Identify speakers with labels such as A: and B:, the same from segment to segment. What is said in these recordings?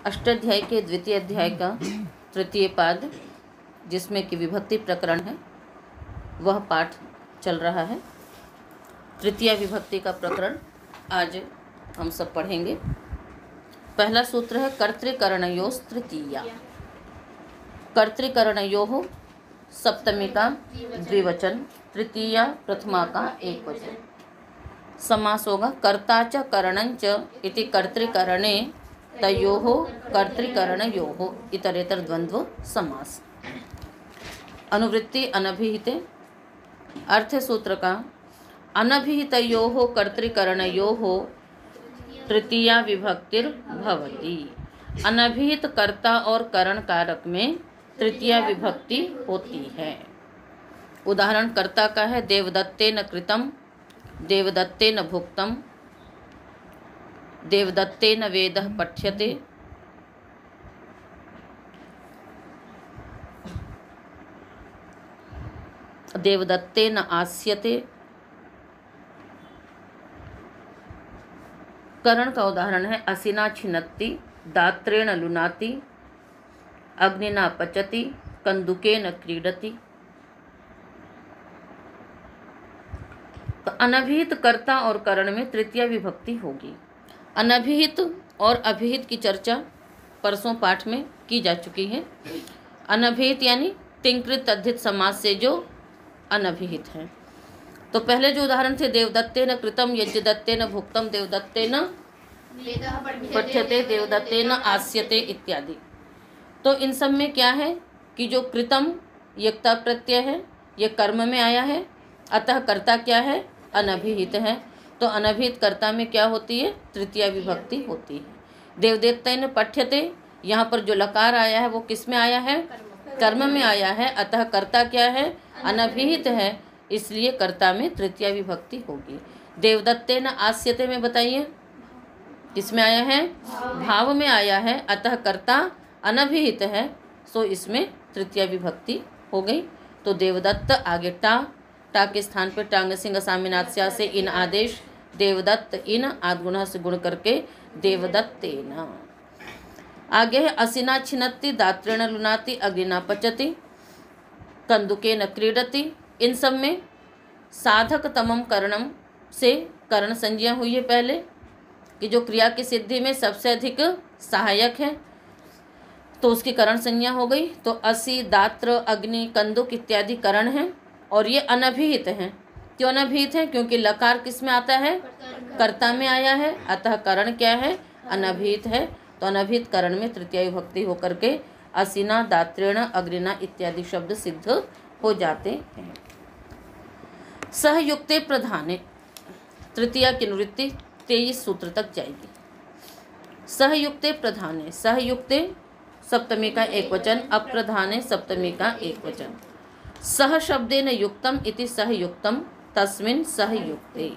A: अष्टाध्याय के द्वितीय अध्याय का तृतीय पाद, जिसमें कि विभक्ति प्रकरण है, वह पाठ चल रहा है। तृतीय विभक्ति का प्रकरण आज हम सब पढ़ेंगे। पहला सूत्र है कर्तृकरणयोस् तृतीया। कर्तृकरणयोः सप्तमी का द्विवचन, तृतीया प्रथमा का एक वचन। समास होगा कर्ता च करणञ्च इति कर्तृकरणे तयोः कर्तृकरणयोः इतरेतर द्वंद्व समास। अनुवृत्ति अनभिहिते। अर्थ सूत्र का अनभिहितयोः कर्तृकरणयोः तृतीया विभक्तिर्भवति। अनभिहित कर्ता और करण कारक में तृतीया विभक्ति होती है। उदाहरण कर्ता का है देवदत्तेन कृतं, देवदत्तेन भुक्तं, देवदत्तेन वेदः पठ्यते, देवदत्तेन आस्यते। करण का उदाहरण है असिना छिनत्ति, दात्रेण लुनाति, अग्निना पचति, कंदुकेन क्रीडति। तो अनभिहित कर्ता और करण में तृतीया विभक्ति होगी। अनभिहित और अभिहित की चर्चा परसों पाठ में की जा चुकी है। अनभिहित यानी तिंकृत तद्धित समास से जो अनभिहित है। तो पहले जो उदाहरण थे देवदत्तेन कृतं, यज्ञदत्तेन भुक्तं, देवदत्तेन पठ्यते, देवदत्तेन आस्यते इत्यादि। तो इन सब में क्या है कि जो कृतं यक्ता प्रत्यय है, ये कर्म में आया है, अतः कर्ता क्या है, अनभिहित है। तो अनभिहित कर्ता में क्या होती है, तृतीया विभक्ति होती है। देवदत्तेन पठ्यते, यहाँ पर जो लकार आया है वो किस में आया है, कर्म में आया है, अतः कर्ता क्या है, अनभिहित है, इसलिए कर्ता में तृतीया विभक्ति होगी। देवदत्तेन आस्यते में बताइए किस में आया है, भाव में आया है, अतः कर्ता अनभिहित है, सो इसमें तृतीया विभक्ति हो गई। तो देवदत्त आगे टा के स्थान पर टांग सिंह सामिनात्स्या से इन आदेश, देवदत्त इन आद्गुण से गुण करके देवदत्तेन। आगे है असिना छिनत्ति, दात्रेण लुनाति, अग्निना पचति, कंदुकेन क्रीडति। इन सब में साधक तमम करणम से करण संज्ञा हुई है पहले, कि जो क्रिया की सिद्धि में सबसे अधिक सहायक है, तो उसकी करण संज्ञा हो गई। तो असि, दात्र, अग्नि, कंदुक इत्यादि करण हैं और ये अनभिहित हैं। क्यों अनभिहित है, क्योंकि लकार किस में आता है, कर्ता में आया है, अतः करण क्या है, अनभिहित है। तो अनभिहित करण में तृतीया विभक्ति होकर के असिना, दात्रेण, अग्निना इत्यादि शब्द सिद्ध हो जाते हैं। सहयुक्ते प्रधाने, तृतीया की निवृत्ति 23 सूत्र तक जाएगी। सहयुक्ते प्रधाने, सहयुक्ते सप्तमी का एक वचन, अप्रधाने सप्तमी का एक वचन। सह शब्देन युक्तम इति सहयुक्तम तस्मिन् सहयुक्ते।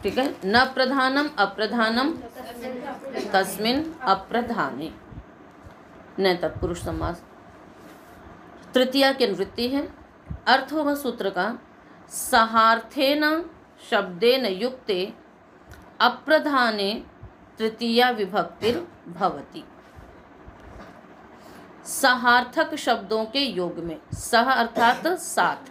A: ठीक है, न प्रधानम अप्रधानम तस्मिन् अप्रधाने, न तत्पुरुष समास। तृतीया की निवृत्ति है। अर्थ होगा सूत्र का सहार्थेन शब्देन युक्ते अप्रधाने तृतीया विभक्तिर्भवति। सहार्थक शब्दों के योग में, सह अर्थात साथ,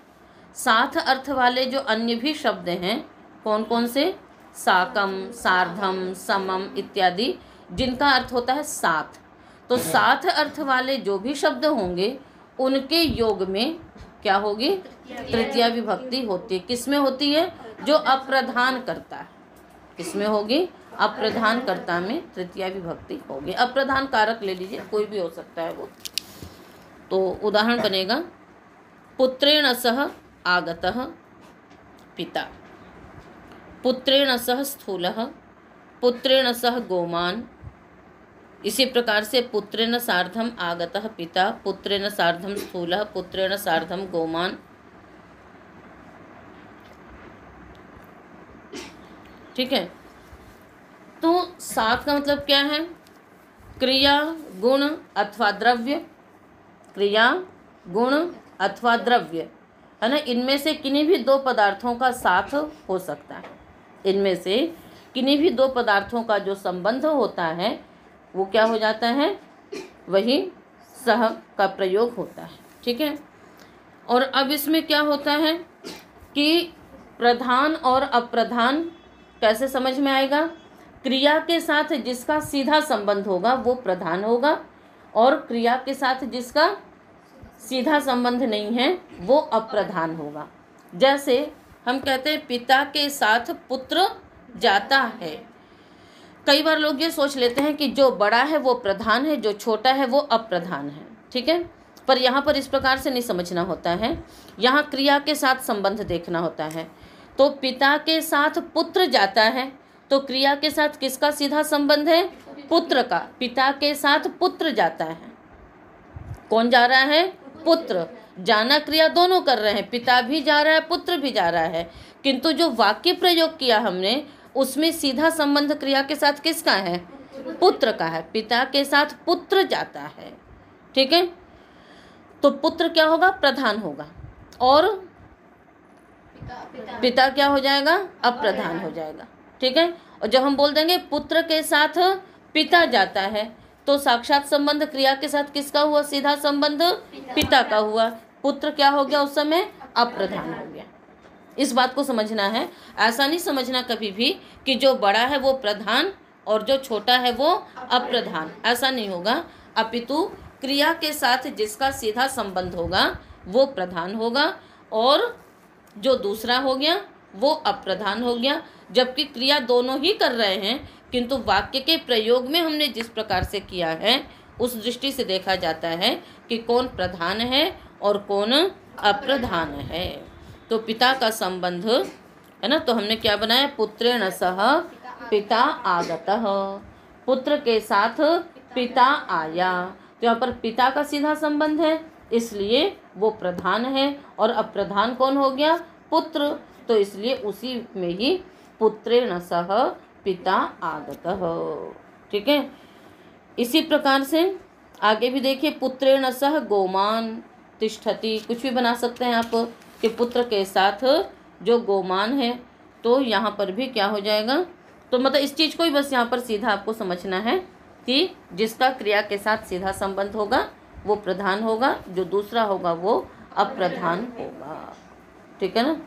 A: साथ अर्थ वाले जो अन्य भी शब्द हैं, कौन कौन से, साकम, सार्धम, समम इत्यादि, जिनका अर्थ होता है साथ। तो साथ अर्थ वाले जो भी शब्द होंगे उनके योग में क्या होगी, तृतीया विभक्ति होती है। किसमें होती है, जो अप्रधान करता है, किसमें होगी, अप्रधान कर्ता में तृतीया विभक्ति होगी। अप्रधान कारक ले लीजिए, कोई भी हो सकता है वो। तो उदाहरण बनेगा पुत्रेण सह आगतः पिता, पुत्रेण सह स्थूलः, पुत्रेण सह गोमान्। इसी प्रकार से पुत्रेण सार्धम आगतः पिता, पुत्रेण सार्धम स्थूलः, पुत्रेण सार्धम गोमान्। ठीक है, तो साथ का मतलब क्या है, क्रिया, गुण अथवा द्रव्य, क्रिया, गुण अथवा द्रव्य, है ना। इनमें से किन्हीं भी दो पदार्थों का साथ हो सकता है। इनमें से किन्हीं भी दो पदार्थों का जो संबंध होता है वो क्या हो जाता है, वही सह का प्रयोग होता है। ठीक है। और अब इसमें क्या होता है कि प्रधान और अप्रधान कैसे समझ में आएगा। क्रिया के साथ जिसका सीधा संबंध होगा वो प्रधान होगा, और क्रिया के साथ जिसका सीधा संबंध नहीं है वो अप्रधान होगा। जैसे हम कहते हैं पिता के साथ पुत्र जाता है। कई बार लोग ये सोच लेते हैं कि जो बड़ा है वो प्रधान है, जो छोटा है वो अप्रधान है। ठीक है। पर यहाँ पर इस प्रकार से नहीं समझना होता है, यहाँ क्रिया के साथ संबंध देखना होता है। तो पिता के साथ पुत्र जाता है तो क्रिया के साथ किसका सीधा संबंध है, पुत्र का। पिता के साथ पुत्र जाता है, कौन जा रहा है, पुत्र। जाना क्रिया दोनों कर रहे हैं, पिता भी जा रहा है पुत्र भी जा रहा है, किंतु जो वाक्य प्रयोग किया हमने उसमें सीधा संबंध क्रिया के साथ किसका है, पुत्र का है। पिता के साथ पुत्र जाता है। ठीक है। तो पुत्र क्या होगा, प्रधान होगा, और पिता क्या हो जाएगा, अप्रधान हो जाएगा। ठीक है। और जब हम बोल देंगे पुत्र के साथ पिता जाता है तो साक्षात संबंध क्रिया के साथ किसका हुआ, सीधा संबंध पिता का हुआ। पुत्र क्या हो गया, उस समय अप्रधान हो गया। इस बात को समझना है। ऐसा नहीं समझना कभी भी कि जो बड़ा है वो प्रधान और जो छोटा है वो अप्रधान, ऐसा नहीं होगा। अपितु क्रिया के साथ जिसका सीधा संबंध होगा वो प्रधान होगा, और जो दूसरा हो गया वो अप्रधान हो गया। जबकि क्रिया दोनों ही कर रहे हैं, किंतु वाक्य के प्रयोग में हमने जिस प्रकार से किया है उस दृष्टि से देखा जाता है कि कौन प्रधान है और कौन अप्रधान है। तो पिता का संबंध है ना, तो हमने क्या बनाया, पुत्रेण सह पिता आगतः, पुत्र के साथ पिता आया। तो यहाँ पर पिता का सीधा संबंध है इसलिए वो प्रधान है, और अप्रधान कौन हो गया, पुत्र। तो इसलिए उसी में ही पुत्रेण सह पिता आगतः। ठीक है। इसी प्रकार से आगे भी देखिए, पुत्रेण सह गोमान तिष्ठति, कुछ भी बना सकते हैं आप कि पुत्र के साथ जो गोमान है। तो यहाँ पर भी क्या हो जाएगा, तो मतलब इस चीज़ को ही बस यहाँ पर सीधा आपको समझना है कि जिसका क्रिया के साथ सीधा संबंध होगा वो प्रधान होगा, जो दूसरा होगा वो अप्रधान होगा। ठीक है ना।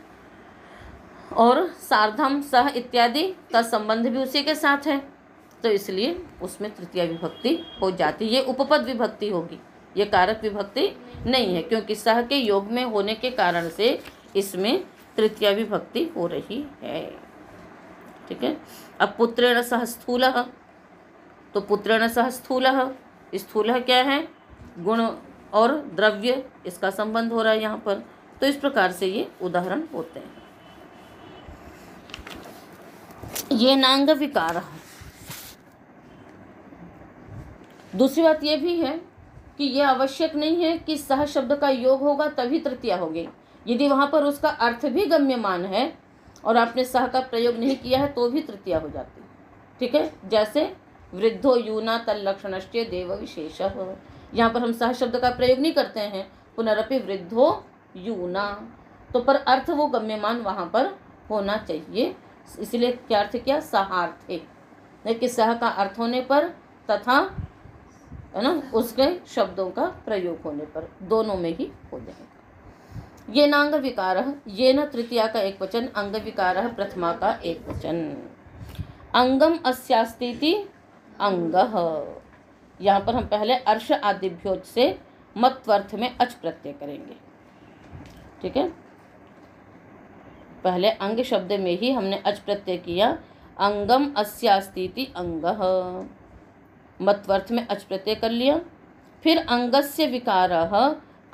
A: और सार्धम सह इत्यादि का संबंध भी उसी के साथ है, तो इसलिए उसमें तृतीया विभक्ति हो जाती है। ये उपपद विभक्ति होगी, ये कारक विभक्ति नहीं है, क्योंकि सह के योग में होने के कारण से इसमें तृतीया विभक्ति हो रही है। ठीक है। अब पुत्रेण सह स्थूलः, तो पुत्रेण सह स्थूलः, स्थूलः क्या है, गुण और द्रव्य, इसका संबंध हो रहा है यहाँ पर। तो इस प्रकार से ये उदाहरण होते हैं। ये नांग विकार। दूसरी बात ये भी है कि यह आवश्यक नहीं है कि सह शब्द का योग होगा तभी तृतीया होगी। यदि वहां पर उसका अर्थ भी गम्यमान है और आपने सह का प्रयोग नहीं किया है तो भी तृतीया हो जाती है। ठीक है। जैसे वृद्धो यूना तल्लक्षणश्च देव विशेष, यहाँ पर हम सह शब्द का प्रयोग नहीं करते हैं, पुनरपि वृद्धो यूना, तो पर अर्थ वो गम्यमान वहां पर होना चाहिए। इसलिए क्या अर्थ किया, सहार्थे, कि सह का अर्थ होने पर तथा है ना उसके शब्दों का प्रयोग होने पर, दोनों में ही हो जाएगा। ये नांग विकार, ये न तृतीया का एक वचन, अंग विकार प्रथमा का एक वचन। अंगम अस्यास्तीति अंगः, यहाँ पर हम पहले अर्श आदिभ्योज से मत्वर्थ में अच प्रत्यय करेंगे। ठीक है। पहले अंग शब्द में ही हमने अच प्रत्यय किया, अंगम अस्यास्तीति अंगः, मत्वर्थ में अच प्रत्यय कर लिया। फिर अंगस्य विकारः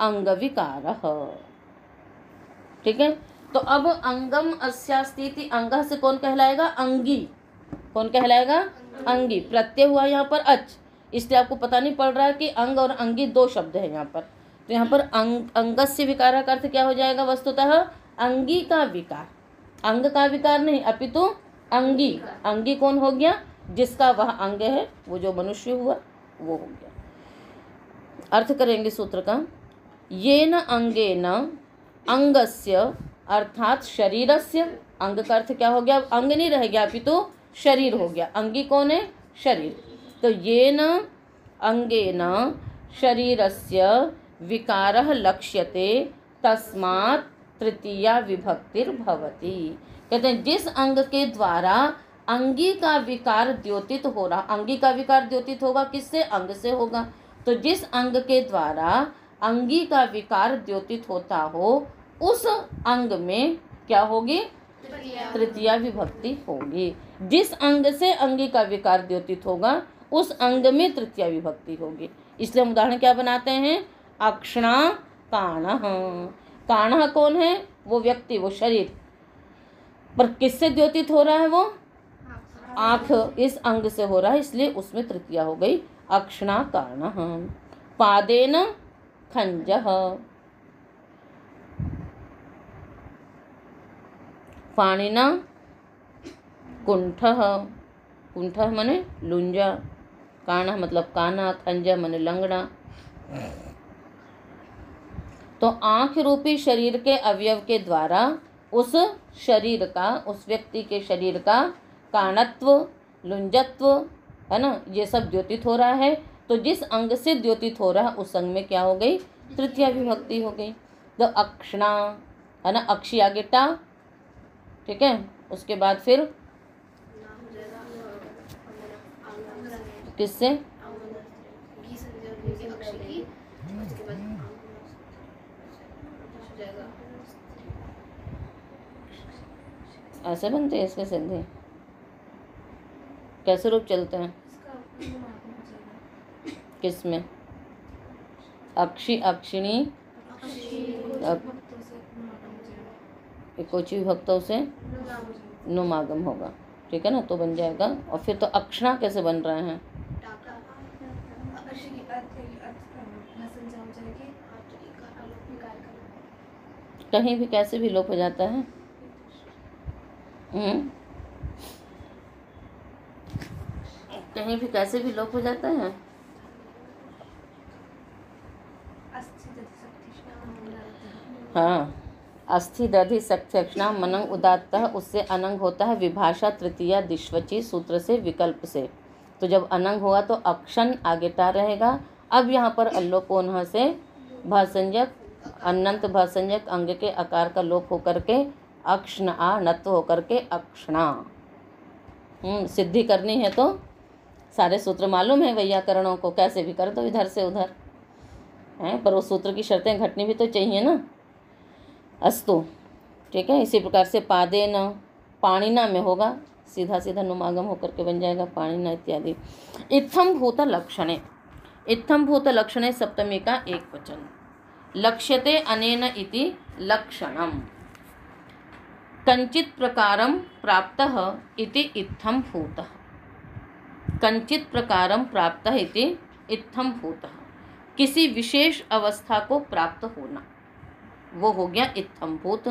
A: अंग विकारः। ठीक है। तो अब अंगम अस्यास्तीति अंगः से कौन कहलाएगा, अंगी। कौन कहलाएगा, अंगी। प्रत्यय हुआ यहाँ पर अच, इसलिए आपको पता नहीं पड़ रहा है कि अंग और अंगी दो शब्द है यहाँ पर। तो यहाँ पर अंगस्य विकार का अर्थ क्या हो जाएगा, वस्तुतः अंगी का विकार। अंग का विकार नहीं अपितु अंगी। अंगी कौन हो गया, जिसका वह अंग है, वो जो मनुष्य हुआ वो हो गया। अर्थ करेंगे सूत्र का, ये न अंगे न अंगस्य अर्थात शरीरस्य, अंग का अर्थ क्या हो गया, अंग नहीं रह गया अपितु शरीर हो गया, अंगी कौन है? शरीर। तो येन अंगेन शरीरस्य विकारः लक्ष्यते तस्मात् तृतीया विभक्तिर्भवति। कहते हैं जिस अंग के द्वारा अंगी का विकार द्योतित हो रहा, अंगी का विकार द्योतित होगा किससे? अंग से होगा। तो जिस अंग के द्वारा अंगी का विकार द्योतित होता हो उस अंग में क्या होगी? तृतीया विभक्ति होगी। जिस अंग से अंगी का विकार द्योतित होगा उस अंग में तृतीया विभक्ति होगी। इसलिए हम उदाहरण क्या बनाते हैं? अक्षणा काणः। काणः कौन है? वो व्यक्ति, वो शरीर। पर किससे द्योतित हो रहा है? वो आँख, इस अंग से हो रहा है, इसलिए उसमें तृतीया हो गई अक्षणा काणः। पादेन खंजः, पाणिना कुंठः। कुंठः माने लुंजा, काणः मतलब काना, खंजा माने लंगड़ा। तो आँख रूपी शरीर के अवयव के द्वारा उस शरीर का, उस व्यक्ति के शरीर का काणत्व, लुंजत्व, है ना, ये सब द्योतित हो रहा है। तो जिस अंग से द्योतित हो रहा है उस अंग में क्या हो गई? तृतीया विभक्ति हो गई। तो अक्षणा, है ना, अक्षी आगे टा, ठीक है, उसके बाद फिर किससे? ऐसे बनते हैं इसके सिद्धि? कैसे रूप चलते हैं? किसमें? अक्षी, अक्षिणी, कोची विभक्तों से नुमागम होगा, ठीक है ना, तो बन जाएगा। और फिर तो अक्षणा कैसे बन रहे हैं? कहीं भी कैसे भी लोप हो जाता है। कहीं भी कैसे भी लोप हो जाता है। हाँ, अस्थि दधि सख्यक्षणा मनंग उदात्तः, उससे अनंग होता है विभाषा तृतीया दिश्वची सूत्र से, विकल्प से। तो जब अनंग हुआ तो अक्षण आगे टा रहेगा। अब यहाँ पर अल्लोपोन्ह से भासंजक, अनंत भासंजक अंग के आकार का लोप होकर के अक्षण आ नत्व होकर के अक्षणा। सिद्धि करनी है तो सारे सूत्र मालूम है वैयाकरणों को, कैसे भी कर दो इधर से उधर हैं, पर वो सूत्र की शर्तें घटनी भी तो चाहिए ना। अस्तु, ठीक है। इसी प्रकार से पादेन, पाणिना में होगा, सीधा सीधा नुमागम होकर के बन जाएगा पाणिना इत्यादि। इत्थम भूत लक्षणे, इत्थम भूत लक्षणे सप्तमी का एक वचन। लक्ष्यते अनेन इति लक्षणम, कंचित प्रकारम प्राप्तः इति इत्थम भूतः। कंचित प्रकारम प्राप्तः इति इत्थम भूतः, किसी विशेष अवस्था को प्राप्त होना, वो हो गया इत्थम भूत।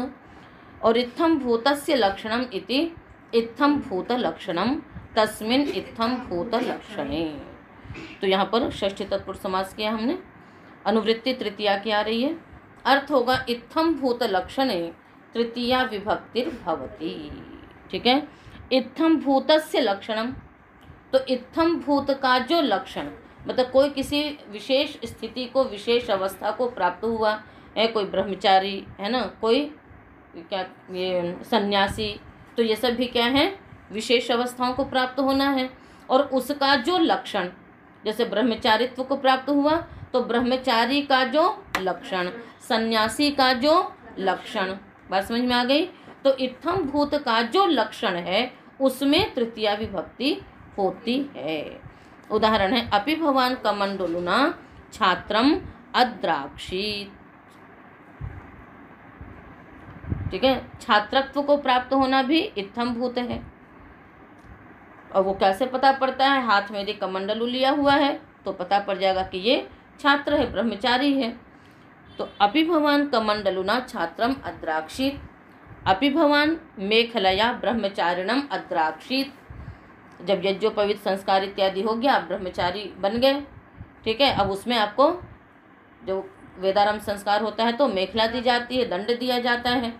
A: और इत्थम भूतस्य लक्षणम इति इत्थम भूत लक्षणम तस्मिन् इत्थम भूत लक्षणे। तो यहाँ पर षष्ठी तत्पुरुष समास किया हमने, अनुवृत्ति तृतीया की आ रही है। अर्थ होगा इत्थम भूत लक्षणे तृतीया विभक्तिर्भवति, ठीक है। इत्थम भूतस्य लक्षणम, तो इत्थम भूत का जो लक्षण, मतलब कोई किसी विशेष स्थिति को, विशेष अवस्था को प्राप्त हुआ है, कोई ब्रह्मचारी है ना, कोई क्या ये सन्यासी, तो ये सब भी क्या है? विशेष अवस्थाओं को प्राप्त होना है। और उसका जो लक्षण, जैसे ब्रह्मचारित्व को प्राप्त हुआ तो ब्रह्मचारी का जो लक्षण, सन्यासी का जो लक्षण, बात समझ में आ गई। तो इत्थम भूत का जो लक्षण है उसमें तृतीया विभक्ति होती है। उदाहरण है अपि भवान कमंडलुना छात्रम अद्राक्षीत, ठीक है। छात्रत्व को प्राप्त होना भी इत्थम भूत है। और वो कैसे पता पड़ता है? हाथ में यदि कमंडलू लिया हुआ है तो पता पड़ जाएगा कि ये छात्र है, ब्रह्मचारी है। तो अपि भवान कमंडलुना छात्रम अद्राक्षीत, अपि भवान मेखलया ब्रह्मचारिणम अद्राक्षीत। जब यज्ञोपवीत संस्कार इत्यादि हो गया, आप ब्रह्मचारी बन गए, ठीक है। अब उसमें आपको जो वेदारंभ संस्कार होता है तो मेखला दी जाती है, दंड दिया जाता है,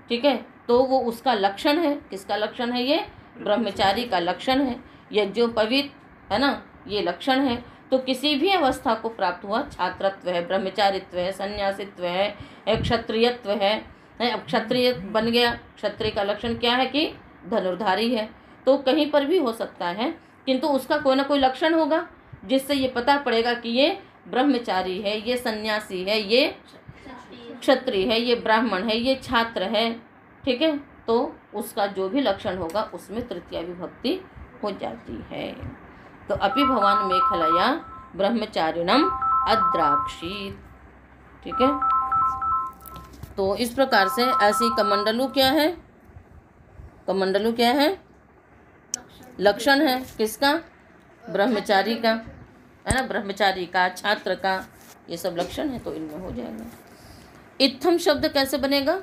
A: ठीक है। तो वो उसका लक्षण है। किसका लक्षण है? ये ब्रह्मचारी का लक्षण है, यज्ञोपवीत है ना, ये लक्षण है। तो किसी भी अवस्था को प्राप्त हुआ, छात्रत्व है, ब्रह्मचारित्व है, संन्यासित्व है, क्षत्रियत्व है। अब क्षत्रिय बन गया, क्षत्रिय का लक्षण क्या है कि धनुर्धारी है। तो कहीं पर भी हो सकता है, किंतु उसका कोई ना कोई लक्षण होगा जिससे ये पता पड़ेगा कि ये ब्रह्मचारी है, ये सन्यासी है, ये क्षत्रिय है, ये ब्राह्मण है, ये छात्र है। ठीक है, तो उसका जो भी लक्षण होगा उसमें तृतीया विभक्ति हो जाती है। तो अपि भवान मेखलया ब्रह्मचारिणम अद्राक्षीत। ठीक है, तो इस प्रकार से ऐसी कमंडलू क्या है, कमंडलू क्या है, लक्षण है किसका, ब्रह्मचारी का, है ना, ब्रह्मचारी का, छात्र का, ये सब लक्षण है, तो इनमें हो जाएगा। इत्थम शब्द कैसे बनेगा,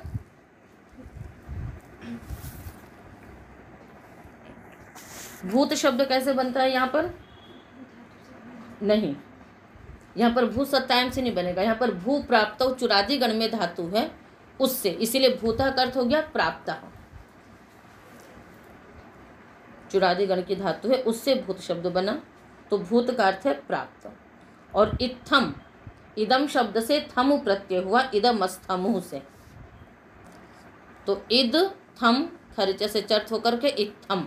A: भूत शब्द कैसे बनता है यहाँ पर, नहीं, यहाँ पर भू सत्तायम से नहीं बनेगा, यहाँ पर भू प्राप्त चुरादी गण में धातु है उससे, इसीलिए भूता का अर्थ हो गया प्राप्त, चुरादी गण की धातु है उससे भूत शब्द बना, तो भूत का अर्थ है प्राप्त। और इत्थम, इदम शब्द से थम प्रत्यय हुआ, इदम स्थमु से, तो इद थम खरिच से चर्थ होकर के इत्थम,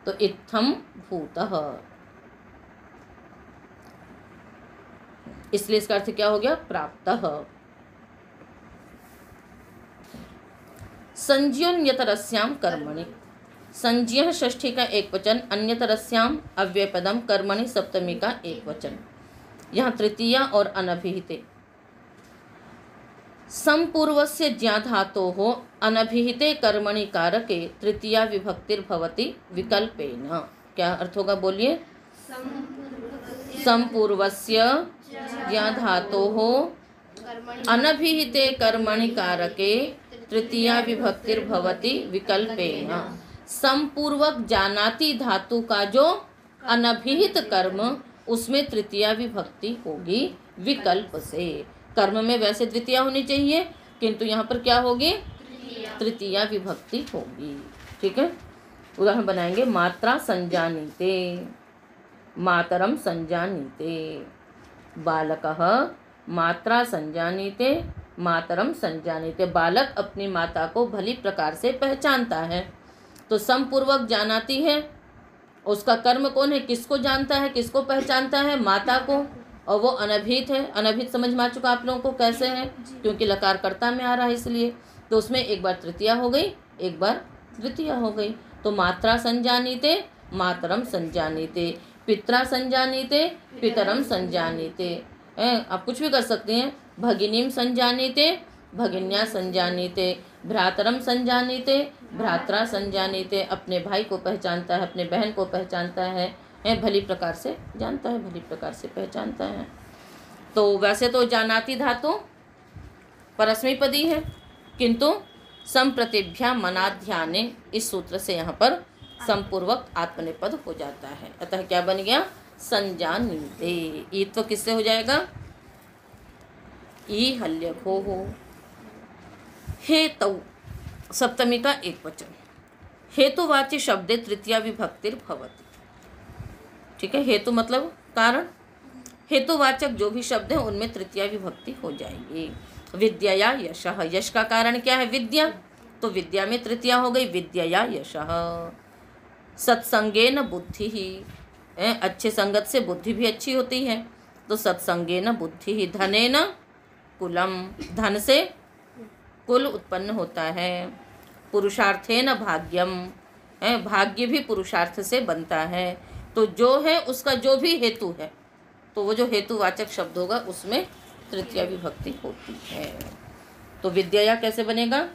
A: तो इत्थम भूतः, इसलिए इसका अर्थ क्या हो गया, प्राप्तः। संज्ञोन्यतरस्याम कर्मणि, संज्ञ षष्ठी का एक वचन, अन्यतरस्याम अव्ययपदम कर्मणि सप्तमी का एक वचन। यहाँ तृतीया और अनभिहिते, संपूर्वस्य ज्ञाधातोः अनभिहिते कर्मणि कारके तृतीया विभक्तिर्भवति विकल्पेन। क्या अर्थ होगा, बोलिए, संपूर्वस्य ज्ञाधातोः अनभिहिते कर्मणि कारके तृतीया विभक्तिर्भवति विकल्पेन। संपूर्वक जानाति धातु का जो अनभिहित कर्म, उसमें तृतीया विभक्ति होगी विकल्प से। कर्म में वैसे द्वितीया होनी चाहिए, किंतु यहाँ पर क्या होगी, तृतीया विभक्ति होगी। ठीक है, उदाहरण बनाएंगे, मात्रा संजानीते, मातरम संजानीते, बालकः मात्रा संजानीते, मातरम संजानीते, बालक अपनी माता को भली प्रकार से पहचानता है। तो संपूर्वक जानाती है, उसका कर्म कौन है, किसको जानता है, किसको पहचानता है, माता को, और वो अनभिहित है। अनभिहित समझ में आ चुका आप लोगों को कैसे है, क्योंकि लकार कर्ता में आ रहा है इसलिए, तो उसमें एक बार तृतीया हो गई, एक बार द्वितीया हो गई। तो मात्रा संजानीते, मातरम संजानीते, पित्रा संजानीते, पितरम संजानीते, आप कुछ भी कर सकते हैं। भगिनीम संजानीते, भगिन्या संजानीते, भ्रातरम संजानीते, भ्रात्रा संजानीते, अपने भाई को पहचानता है, अपने बहन को पहचानता है, भली प्रकार से जानता है, भली प्रकार से पहचानता है। तो वैसे तो जानाति धातु परस्मैपदी है, किंतु संप्रतिभ्या मनाध्याने, इस सूत्र से यहाँ पर संपूर्वक आत्मनेपद हो जाता है। अतः क्या बन गया, संजानीते। ईत्व किससे हो जाएगा, ई हल्यघो हो। हेतु सप्तमी का एक वचन, हेतुवाच्य शब्दे तृतीया विभक्तिर्भवति। ठीक है, हेतु मतलब कारण, हेतुवाचक जो भी शब्द है उनमें तृतीया विभक्ति हो जाएगी। विद्यया यशः, यश का कारण क्या है, विद्या, तो विद्या में तृतीया हो गई, विद्यया यशः। सत्संगेन बुद्धि ही, अच्छे संगत से बुद्धि भी अच्छी होती है, तो सत्संगेन बुद्धि ही। धनेन कुलम, धन से कुल उत्पन्न होता है। पुरुषार्थेन भाग्यम, भाग्य भी पुरुषार्थ से बनता है। तो जो है उसका जो भी हेतु है, तो वो जो हेतुवाचक शब्द होगा उसमें तृतीया विभक्ति होती है। तो विद्या कैसे बनेगा,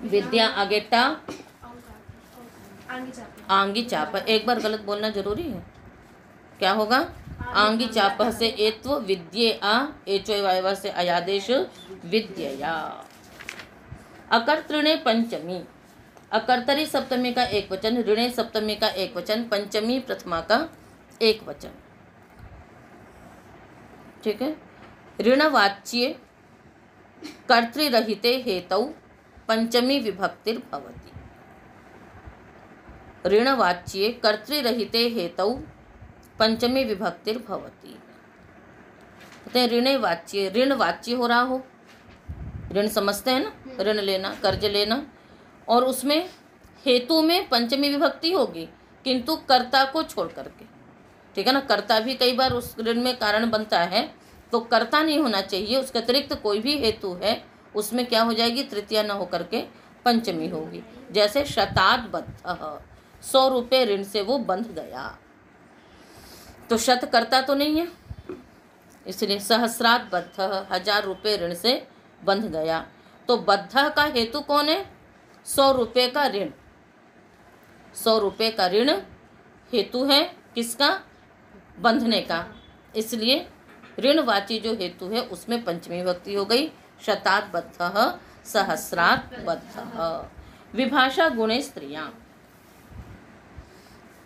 A: विद्या आगे टा, आंगी चाप, एक बार गलत बोलना जरूरी है, क्या होगा, आंगी चाप से एत्व विद्ये आ, एचो वायवा से अयादेश विद्यया। अकर्तृणे पंचमी, अकर्तरी सप्तमी का एक वचन, ऋणे सप्तमी का एक वचन, पंचमी प्रथमा का एक वचन। ठीक है, ऋणवाच्ये कर्तृरहिते हेतौ पंचमी विभक्तिर्भवति। ऋणवाच्ये कर्तृरहिते हेतौ पंचमी विभक्तिर्भवति। कहते हैं ऋण वाच्य हो रहा हो, ऋण समझते हैं ना, ऋण लेना, कर्ज लेना, और उसमें हेतु में पंचमी विभक्ति होगी किंतु कर्ता को छोड़ करके, ठीक है ना। कर्ता भी कई बार उस ऋण में कारण बनता है, तो कर्ता नहीं होना चाहिए, उसके अतिरिक्त कोई भी हेतु है उसमें क्या हो जाएगी, तृतीया न होकर के पंचमी होगी। जैसे शतात् बद्धः, 100 रुपये ऋण से वो बंध गया, तो शत कर्ता तो नहीं है, इसलिए सहस्रात् बद्धः, 1000 रुपये ऋण से बंध गया। तो बद्ध का हेतु कौन है, 100 रुपये का ऋण, 100 रुपये का ऋण हेतु है किसका, बंधने का, इसलिए ऋणवाची जो हेतु है उसमें पंचमी विभक्ति हो गई, शतात् बद्धः सहस्रात् बद्धः। विभाषा गुणे स्त्रियां,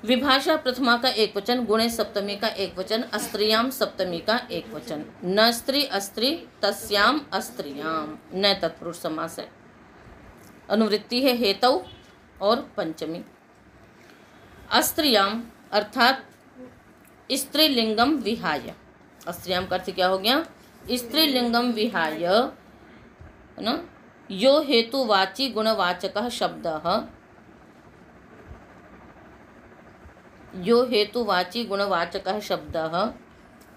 A: विभाषा प्रथमा का एक वचन, गुणे सप्तमी का एक वचन, अस्त्रियाम सप्तमी का एक वचन। न स्त्री अस्त्री तस्याम अस्त्रियाम, न तत्पुरुष समास है। अनुवृत्ति है हेतौ और पंचमी। अस्त्रियाम अर्थात स्त्रीलिंगम विहाय, अस्त्रियाम का अर्थ क्या हो गया, स्त्रीलिंगम विहाय, है ना। यो हेतुवाची गुणवाचकः शब्दः, यो हेतुवाची गुणवाचकः शब्दः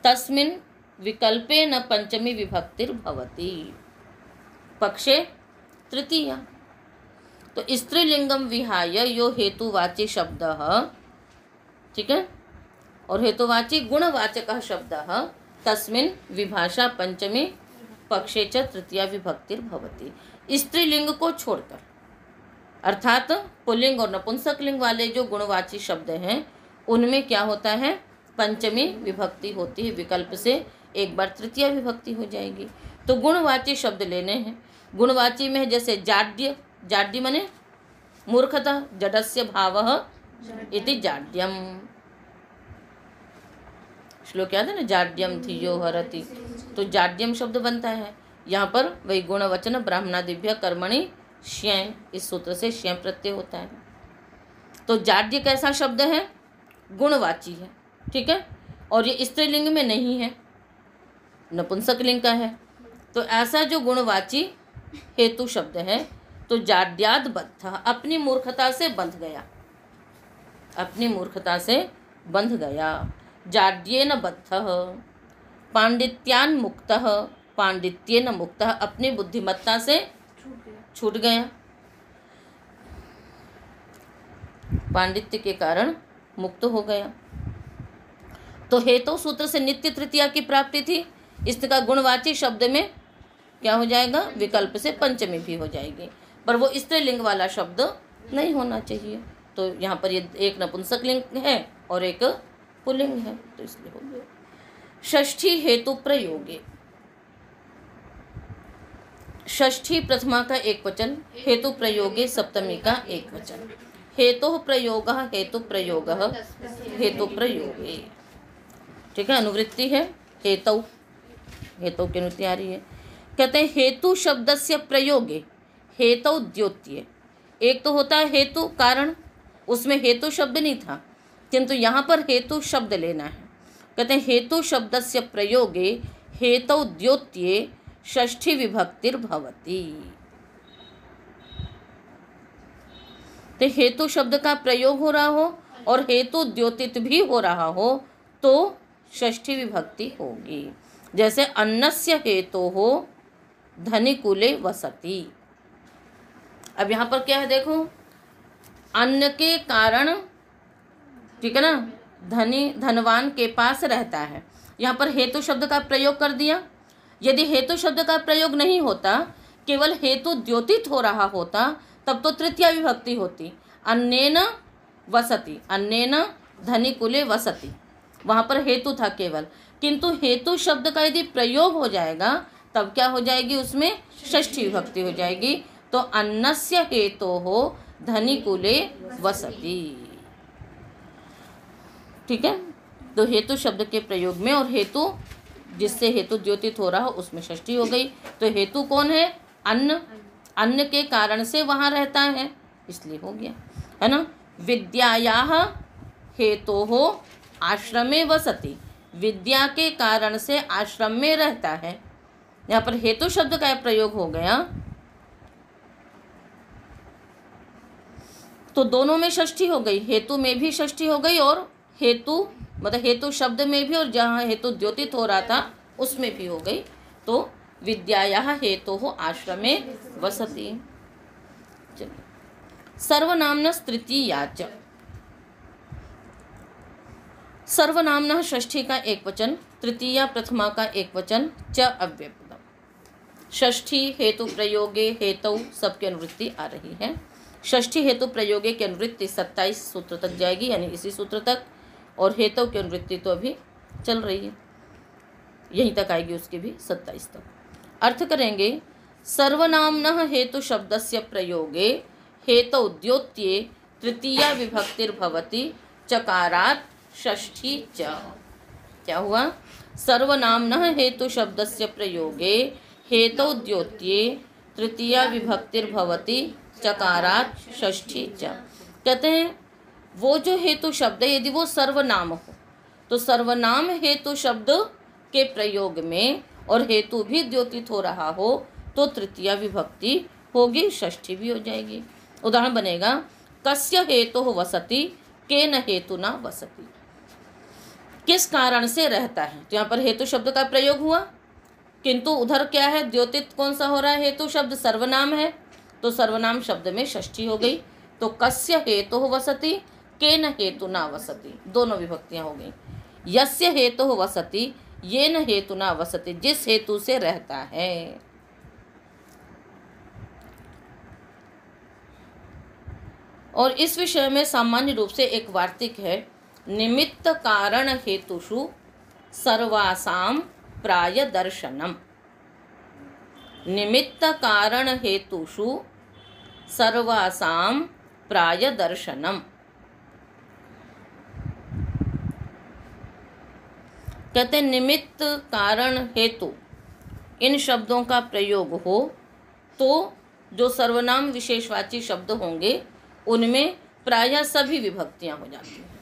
A: तस्मिन् विकल्पे न पंचमी विभक्तिर्भवति, पक्षे तृतीया। तो स्त्रीलिंगम विहाय यो हेतुवाची शब्दः, ठीक है, और हेतुवाची गुणवाचकः शब्दः तस्मिन् विभाषा पंचमी पक्षे च तृतीया विभक्तिर्भवति। स्त्रीलिंग को छोड़कर, अर्थात पुल्लिंग और नपुंसक लिंग वाले जो गुणवाची शब्द हैं उनमें क्या होता है, पंचमी विभक्ति होती है, विकल्प से एक बार तृतीया विभक्ति हो जाएगी। तो गुणवाची शब्द लेने हैं, गुणवाची में है जैसे जाड्य, जाड्य माने मूर्खता, जडस्य भावः इति जाड्यम, श्लोक याद है ना, जाड्यम धियो हरति, तो जाड्यम शब्द बनता है। यहाँ पर वही गुणवचन ब्राह्मणादिभ्य कर्मणि श्यय, इस सूत्र से श्यय प्रत्यय होता है। तो जाड्य कैसा शब्द है, गुणवाची है, ठीक है, और ये स्त्रीलिंग में नहीं है, नपुंसक लिंग का है। तो ऐसा जो गुणवाची हेतु शब्द है, तो जाड्याद बद्ध, अपनी मूर्खता से बंध गया, अपनी मूर्खता से बंध गया। जाड्येन बद्धः, पांडित्यान मुक्तः, पांडित्येन मुक्तः, अपनी बुद्धिमत्ता से छूट गया, पांडित्य के कारण मुक्त हो गया। तो हेतु सूत्र से नित्य तृतीया की प्राप्ति थी, इसका गुणवाची शब्द में क्या हो जाएगा, विकल्प से पंचमी भी हो जाएगी, पर वो स्त्रीलिंग वाला शब्द नहीं होना चाहिए। तो यहाँ पर ये एक नपुंसक लिंग है और एक पुल्लिंग है, तो इसलिए हो गया। षष्ठी हेतु प्रयोगे, षष्ठी प्रथमा का एक वचन, हेतु प्रयोगे सप्तमी का एक वचन। हेतु प्रयोगः हेतु प्रयोगः हेतु प्रयोगे, ठीक है। अनुवृत्ति है हेतु, हेतु की अनुवृत्ति आ रही है। कहते हैं हेतु शब्दस्य प्रयोगे हेतु द्योत्य, एक तो होता है हेतु कारण, उसमें हेतु शब्द नहीं था, किंतु यहाँ पर हेतु शब्द लेना है। कहते हैं हेतु शब्दस्य प्रयोगे हेतु द्योत्ये षष्ठी विभक्तिर्भवति। तो हेतु शब्द का प्रयोग हो रहा हो और हेतु द्योतित भी हो रहा हो तो षष्ठी विभक्ति होगी। जैसे अन्नस्य हेतोः धनिकुले वसति। अब यहाँ पर क्या है देखो, अन्न के कारण, ठीक है ना, धनवान के पास रहता है, यहाँ पर हेतु शब्द का प्रयोग कर दिया। यदि हेतु शब्द का प्रयोग नहीं होता, केवल हेतु द्योतित हो रहा होता, तब तो तृतीया विभक्ति होती, अन्नेन वसति, अन्नेन धनिकुले वसति, वहाँ पर हेतु था केवल। किंतु हेतु शब्द का यदि प्रयोग हो जाएगा तब क्या हो जाएगी, उसमें षष्ठी विभक्ति हो जाएगी। तो अन्नस्य हेतोः धनिकुले वसति, ठीक है। तो हेतु शब्द के प्रयोग में और हेतु जिससे हेतु द्योतित हो रहा हो उसमें षष्ठी हो गई। तो हेतु कौन है, अन्न, अन्न के कारण से वहाँ रहता है, इसलिए हो गया, है ना। विद्यायाः हेतोः आश्रमे वसति, विद्या के कारण से आश्रम में रहता है। यहाँ पर हेतु शब्द का प्रयोग हो गया तो दोनों में षष्ठी हो गई, हेतु में भी षष्ठी हो गई और हेतु मतलब हेतु शब्द में भी और जहाँ हेतु द्योतित हो रहा था उसमें भी हो गई। तो विद्यायाः हेतोः आश्रमे वसति। सर्वनाम्नः तृतीया च, सर्वनाम्नः षष्ठी का एक वचन, तृतीया प्रथमा का एक वचन, च अव्ययपदम। षष्ठी हेतु प्रयोगे हेतु सबकी अनुवृत्ति आ रही है। षष्ठी हेतु प्रयोगे की अनुवृत्ति 27 सूत्र तक जाएगी, यानी इसी सूत्र तक, और हेतु की अनुवृत्ति तो अभी चल रही है, यहीं तक आएगी, उसकी भी 27 तक। अर्थ करेंगे, सर्वनाम्नः हेतु शब्दस्य प्रयोगे हेतु द्योत्ये तृतीया विभक्तिर्भवति चकारात् षष्ठी च। क्या हुआ? सर्वनाम्नः हेतु शब्दस्य प्रयोगे हेतु द्योत्ये तृतीया विभक्तिर्भवति चकारात् षष्ठी च। कहते हैं वो जो हेतु शब्द है यदि वो सर्वनाम हो तो सर्वनाम हेतु शब्द के प्रयोग में और हेतु भी द्योतित हो रहा हो तो तृतीया विभक्ति होगी, षष्ठी भी हो जाएगी। उदाहरण बनेगा, कस्य हेतुः वसति केन हेतुना वसति। किस कारण से रहता है, तो यहाँ पर हेतु शब्द का प्रयोग हुआ, किंतु उधर क्या है, द्योतित कौन सा हो रहा है, हेतु शब्द सर्वनाम है, तो सर्वनाम शब्द में षष्ठी हो गई। तो कस्य हेतुः वसति केन हेतुना वसति, दोनों विभक्तियां हो गई। यस्य हेतुः वसति येन हेतुना वसति, जिस हेतु से रहता है। और इस विषय में सामान्य रूप से एक वार्तिक है, निमित्त कारण हेतुषु सर्वासाम प्राय दर्शनम। निमित्त कारण हेतुषु सर्वासाम प्राय दर्शनम। कहते निमित्त कारण हेतु इन शब्दों का प्रयोग हो तो जो सर्वनाम विशेषवाची शब्द होंगे उनमें प्रायः सभी विभक्तियां हो जाती हैं।